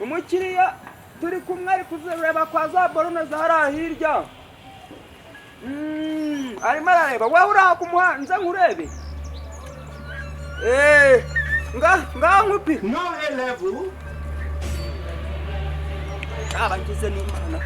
umukiriya turi kumwe ari kuzereba kwa za borone zahara hirya. Arimo arareba wowe uri ku muhanda nze nkurebe. Nga nkupi no A level. Abangize n'Imana.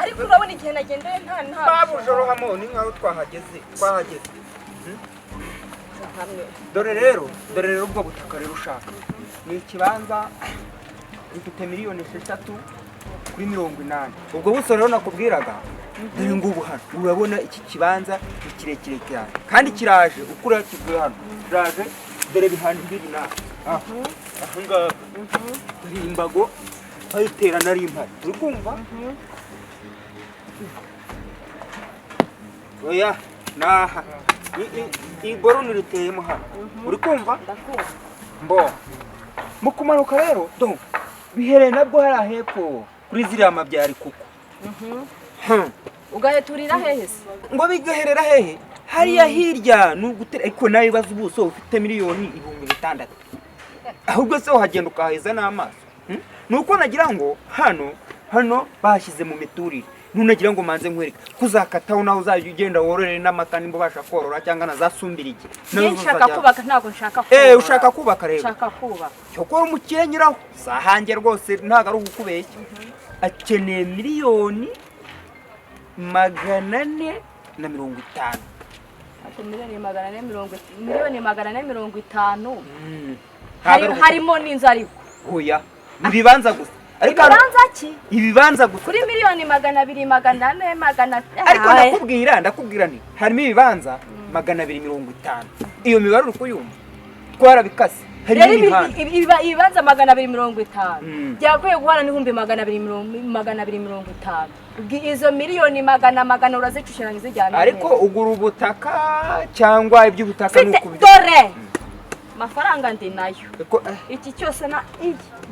Ariko urabona igihe nagendeye nta babujoro hamo ni nkaho twahageze. Dore rero ubwo butaka rero ushaka ni ikibanza gifite miliyoni 6 kuri 80. Ubwo buso rero nakubwiraga dore ngubu hano urabona iki kibanza ni kirekire cyane kandi kiraje ukura kivuye hano kiraje dore bihandi bibi na ahanga imbago bayitera nari impari uri kumva. Oya naha borone riteyemo hano uri kumva mbo mukumanuka rero do bihere nabwo hari ahepfo kuri ziriya mabyari kuko ugaheturira hehe se ngo bigaherera hehe hariya hirya n'ugutera ariko nawe baza ubuso ufite miliyoni 6,000 ahubwo se uhagenda ukaheza n'amaso nuko nagira ngo hano bashyize mu miturire nunagira ngo manze nkwereka kuzakataho naho uzajya ugenda wororere n'amata nimba basha korora cyangwa nazasumbirije nshaka kubaka ntago nshaka kubaka ushaka kubaka rero nshaka kubaka cyo ko umukire nyiraho sahange rwose ntago ari ukubeshya akeneye miliyoni 450 miliyoni 450 harimo n'inzu ariko oya ibibanza gusa ariko ibibanza gusa kuri miliyoni 200 400 ariko ndakubwira nti harimo ibibanza 250 iyo mibare uri kuyumva twarabikase ibibanza 250 byakwiye guhana n'ihumbi 250 izo miliyoni 100 urazicushiranye zijyana ariko ugura ubutaka cyangwa iby'ubutaka dore mafaranga ndi nayo iki cyose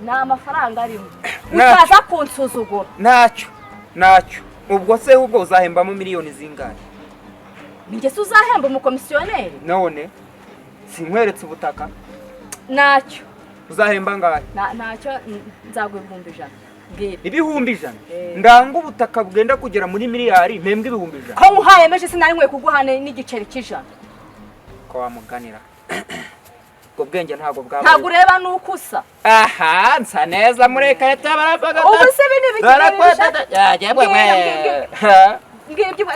na amafaranga arimo utaza kunsuzugura ntacyo ubwo se ubwo uzahembamo miliyoni zingahe ninge uzahemba umukomisiyoneri none sinkweretse ubutaka ntacyo uzahemba ngahe ntacyo nzagwa 1,000 ibihumbi 100 ndanga ubutaka bwenda kugera muri miliyari mpembwe ibihumbi 100 ko nkuhaye meje sinari nkwe kuguhana n'igiceri cy'ijana ko wamuganira ko bwenge ntago bwaba ntago ureba nukusa aha nsa neza mureka leta baravuga ubu se bini bikira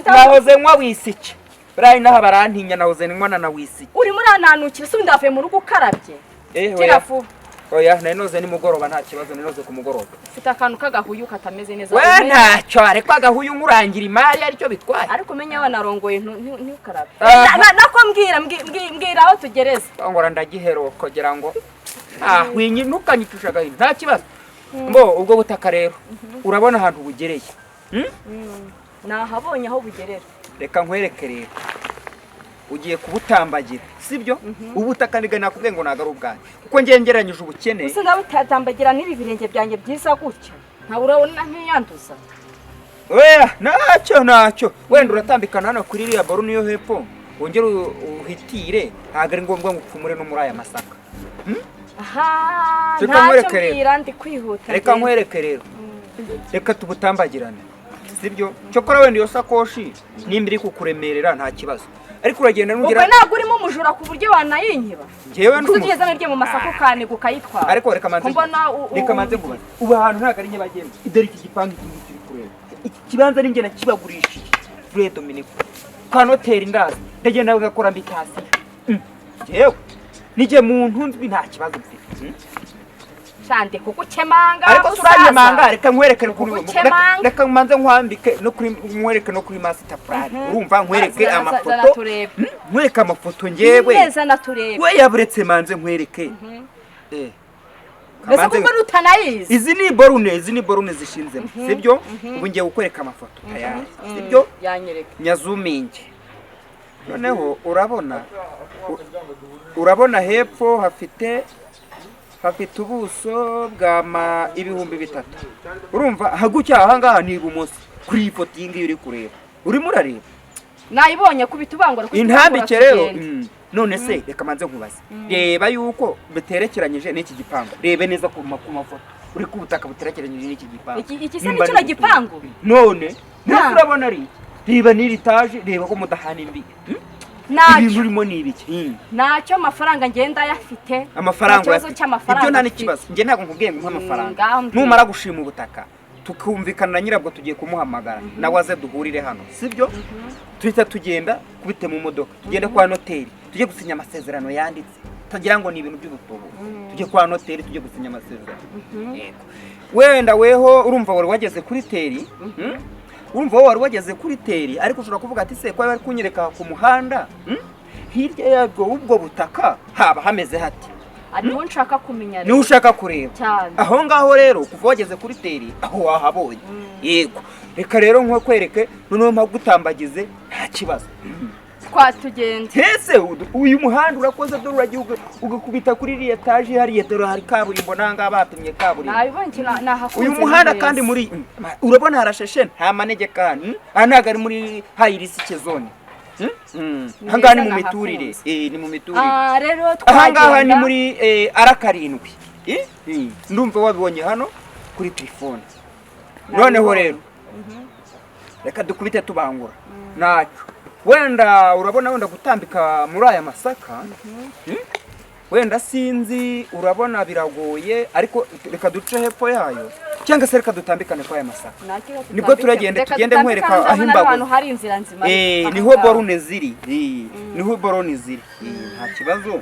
nahoze nkwa wisiki barayi naha barantinya nahoze nkwana na wisiki uri muri ananukira se ndavuye mu rugo ukarabye kirafu oya nanoze ni mugoroba nta kibazo nanoze ku mugoroba ufite akantu kagahuyu katameze neza we ntacyo ariko agahuyu nkurangira imari aricyo bitwaye ariko menya wanarongoye ntukarabe nako mbwira aho tugereza ngora ndagihero kugira ngo winyi ntukanyitushaga nta kibazo mbo ubwo butaka rero urabona ahantu bugereye nahabonye aho bugerera reka nkwereke rero ugiye kubutambagira sibyo ubutaka nige nakubwiye ngo naga rubwanyu kuko ngengeranyije ubukene use ndabutatambagira n'ibi birenge byanjye byiza gutyo nta urabona nkiyanduza oya ntacyo wenda uratambikana hano kuri iriya borone yo hepfo wongere uhitire ntago ari ngombwa ngo upfumure no muri aya masaka ntacyo mbwira ndi kwihuta reka nkwereke rero reka tubutambagirane sibyo cyokora wenda iyo sakoshi nimba iri kukuremerera nta kibazo ariko uragenda nugira ubwo ntabwo urimo umujura ku buryo wanayinkiba ngewe ndumu tugeze naryo mu masako kane gukayitwara ariko reka manze ngubaze ubu ahantu ntago ari nyabagenda idari iki gipangu kiri kureba iki kibanza ninge nakibagurishije Fred Dominique kwa hoteli ndazi ndagenda bagakora mbitasi ngewe nije muntu nzwi nta kibazo mfite shande kukukemanga ariko turanyemanga reka nkwereke reka manze nkwambike no kuri nkwereke no kuri master plan urumva nkwereke amafoto nkwereke amafoto ngewe neza naturebe we yaburetse manze nkwereke mbese kuko rutanayizi izi ni borune zishinzemo sibyo ubu ngiye gukwereka amafoto tayari sibyo yanyereka nyazuminge noneho urabona hepfo hafite ubuso bwa ibihumbi 3 urumva hagucya ahangaha ni ibumoso kuri iyi foto iyi ngiyi uri kureba urimo urareba nayibonye kubitubangura intambike rero none se reka manze nkubaze reba yuko biterekeranyije n'iki gipangu rebe neza ku mafoto uri ku butaka buterekeranyije n'iki gipangu iki se n'icyo gipangu none urabona ari reba n'iri taje reba ko mudahana imbi ibintu urimo ni ibiki nacyo amafaranga ngenda yafite amafaranga ibyo nta n'ikibazo njye ntabwo nkubwiye ngo amafaranga numara gushima ubutaka tukumvikana na nyirabwo tugiye kumuhamagara nawe aze duhurire hano sibyo tuhita tugenda kubite mu modoka tugende kwa noteri tujye gusinya amasezerano yanditse tugira ngo ni ibintu by'ubutobo tujye kwa noteri tujye gusinya amasezerano yego wenda weho urumva wari wageze kuri teri ariko ushobora kuvuga ati se kwa bari kunyereka ku muhanda hirya yabwo ubwo butaka haba hameze hati niho nshaka kumenya niho ushaka kureba aho ngaho rero kuva wageze kuri teri aho wahabonye yego reka rero nko kwereke noneho mpagutambagize nta kibazo twatugenda ese uyu muhanda urakoze dore uragiye ugakubita kuri iriya etaje hariya dore hari kaburimbo nanga batumye kaburimbo uyu muhanda kandi muri urabona harasheshe nta manegeka aha ntago ari muri hayirisike zone ahangaha ni mu miturire ni mu miturire ahangaha ni muri R7 ndumva wabibonye hano kuri telefone noneho rero reka dukubite tubangura nacyo wenda urabona wenda gutambika muri aya masaka wenda sinzi urabona biragoye ariko reka duce hepfo yayo cyangwa se reka dutambikane kwa aya masaka nibwo tugende nkwereka aho imbago niho borune ziri nta kibazo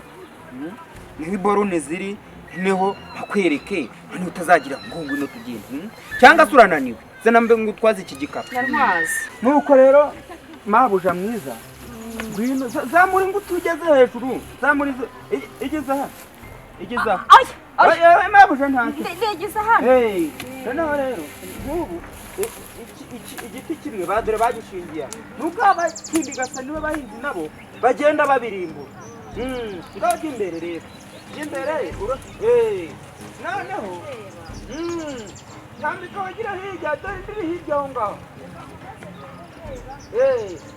niho borune ziri niho hakwereke niho utazagira ngo ngwino tugende cyangwa se urananiwe zana mbe ngo utwaze iki gikapu nuko rero mabuja mwiza ngwino zamuri ngo tugeze hejuru zamuri igeze aha ay mabuja ntacyo igeze hano noneho rero nk'ubu igiti kimwe badore bagishingiye nuko abakindi gasa niwe bahinzi nabo bagenda babirimbura ngaho imbere rero noneho tambika wagira hirya dore ndiri hirya aho ngaho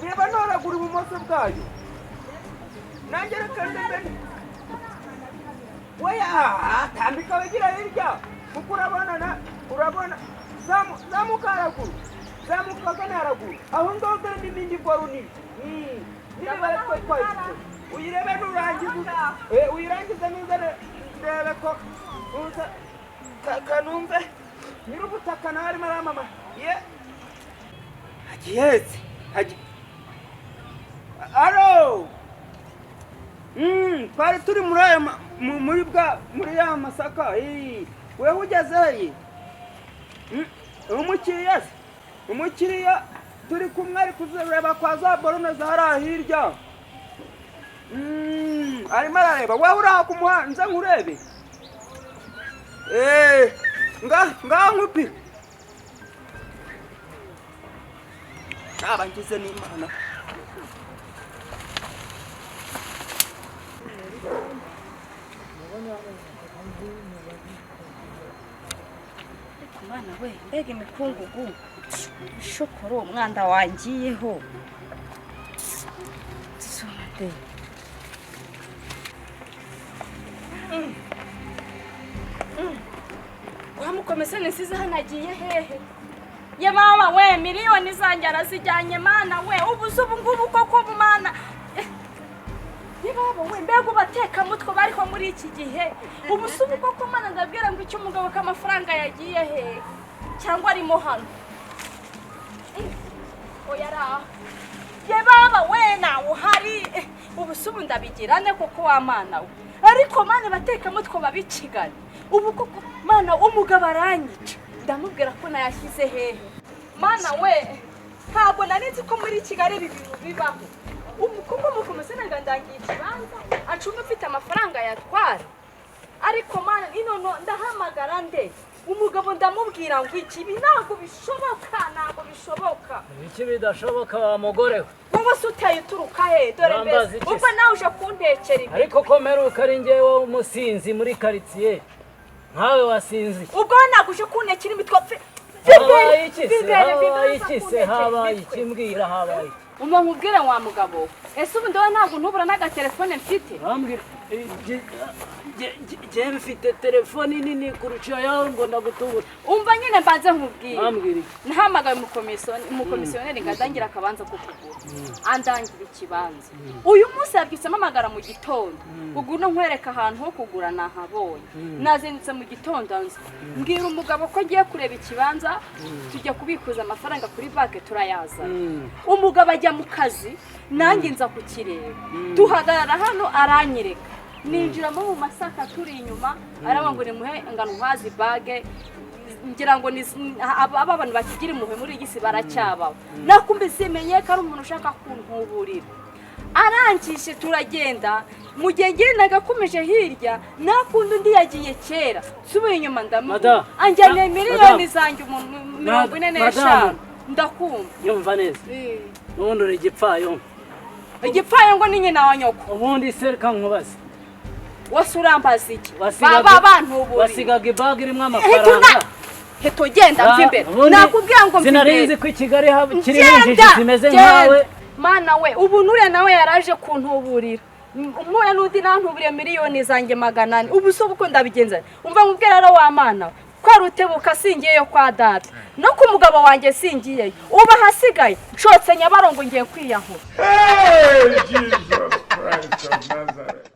reba noragura ibumoso bwayo nanjye reka ndebe weya tambika wagira hirya kuko urabona zamuka haraguru zamuka gana haraguru aho ngaho dore n'ibindi boruni niba twayifite uyirebe uyirangize neza ndebe ko kanumve nyir'ubutaka nawe arimo aramama hagihetse alo twari turi muri ya masaka wewe ugeze umukiriya turi kumwe ari kuzureba kwa za borone zahari hirya arimo arareba wewe uraha ku muhanda nze nkurebe ngaho nkupira ngize n'Imana mwana we mbega imikungugu shokoro umwanda wangiyeho sonde wamukomese nisize hanagiye hehe ye mama we miliyoni zanjye arazijyanye mana we ubuze ubu ngubu koko mana ye baba we mbega ubateka mutwe bariho muri iki gihe ubuze ubu koko mana ndabwira ngo icyo umugabo k'amafaranga yagiye he cyangwa arimo hano oya ra ye baba we nawe uhari ubuze ubu ndabigirane koko wa mana we ariko mana bateka mutwe babicigane ubu koko mana umugabo aranyica ndamubwira ko nayashyize hehe mana we ntabwo narizi ko muri Kigali ibi bintu bibaho ubu kuko mukomeze ndangiye ikibanza acunga ufite amafaranga yatwara ariko mana ino ndahamagara nde umugabo ndamubwira ngo ikibi ntabwo bishoboka iki bidashoboka wa mugore wowe se uteye uturuka he dore mbese ubwo nawe uje kuntekera ibi ariko komeruka ari njyewe umusinzi muri karitsiye nkawe wasinzi ubwo ntabwo uje kuntekera imitwe habaye iki mbwira habaye umva nkubwire wa mugabo ese ubu ndowe ntabwo ntubura n'agatelefone mfite njyewe mfite telefoni nini kurusha yawe ngo ndagutubura umva nyine mbanze nkubwire nahamagaye umukomisiyoneri ngo adangira akabanza ko kugura andangira ikibanza uyu munsi yabyutse amamagara mu gitondo ubwo no nkwereka ahantu ho kugura nahabonye nazindutse mu gitondo nzi mbwira umugabo ko ngiye kureba ikibanza tujya kubikuza amafaranga kuri banki turayazana umugabo ajya mu kazi nanjye nza kukireba duhagarara hano aranyereka ninjiramo mu masaka turi inyuma araba ngo nimuhe ngano nkazi bage ngira ngo aba abantu bakigira impuhwe muri iyi si baracyabaho nakumbe simenye ko ari umuntu ushaka kuntuburira arankishe turagenda mu gihe ngendaga akomeje hirya nakundi undi yagiye kera subiye inyuma ndamuha anjyaniye miliyoni zanjye 45 ndakumva yumva neza n'ubundi uri igipfayo ngo ni nyina wa nyoko ubundi sereka nkubaze wose urambaza iki baba bantuburi wasigaga ibag irimo amafaranga heto genda mva imbere nakubwira ngo mva sinarizi ko i Kigali kirimo injiji zimeze nkawe mana we ubu nure nawe yaraje kuntuburira umuya n'undi nantuburiye miliyoni zanjye 400 ubu so uko ndabigenza umva nkubwira rero wa mana kwa rutebuka singiyeyo kwa data no ku mugabo wanjye singiyeyo uba hasigaye nshotse Nyabarongo ngiye kwiyahura. Hey Jesus Christ of Nazareth.